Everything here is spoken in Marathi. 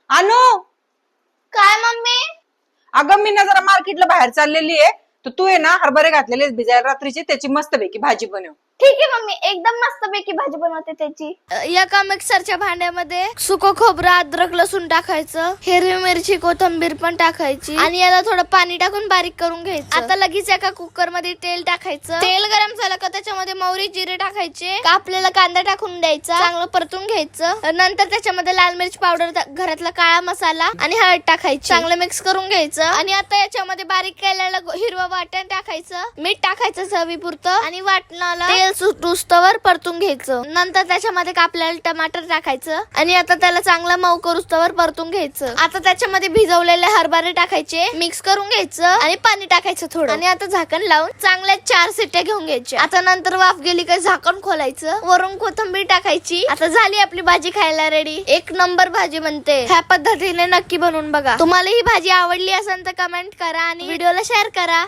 अनु, काय मम्मी? अगं मी ना जरा मार्केटला बाहेर चाललेली आहे, तर तू आहे ना हरभरे घातलेले भिजायला रात्रीचे, त्याची मस्तपैकी भाजी बनव. ठीक आहे मम्मी, एकदम मस्त पैकी भाजी बनवते त्याची. एका मिक्सरच्या भांड्यामध्ये सुकं खोबरं, अद्रक, लसूण टाकायचं, हिरवी मिरची, कोथिंबीर पण टाकायची आणि याला थोडं पाणी टाकून बारीक करून घ्यायचं. आता लगेच एका कुकर मध्ये तेल टाकायचं. तेल गरम झालं का त्याच्यामध्ये मोहरी, जिरे टाकायचे. कापलेला कांदा टाकून द्यायचा, चांगलं परतून घ्यायचं. नंतर त्याच्यामध्ये लाल मिरची पावडर, घरातला काळा मसाला आणि हळद टाकायची. चांगलं मिक्स करून घ्यायचं आणि आता याच्यामध्ये बारीक केलेलं हिरवं वाटण टाकायचं, मीठ टाकायचं चवीपुरतं आणि वाटणाला तेल सुटूस्तवर परतून घ्यायचं. नंतर त्याच्यामध्ये कापलेलं टमाटर टाकायचं आणि आता त्याला चांगला मऊ करूस्तवर परतून घ्यायचं. आता त्याच्यामध्ये भिजवलेले हरभरे टाकायचे, मिक्स करून घ्यायचं आणि पाणी टाकायचं थोडं आणि आता झाकण लावून चांगल्या 4 शिट्ट्या घेऊन घ्यायच्या. आता नंतर वाफ गेली का झाकण खोलायचं, वरून कोथिंबीर टाकायची. आता झाली आपली भाजी खायला रेडी. एक नंबर भाजी बनते. ह्या पद्धतीने नक्की बनवून बघा. तुम्हाला ही भाजी आवडली असेल तर कमेंट करा आणि व्हिडिओला शेअर करा.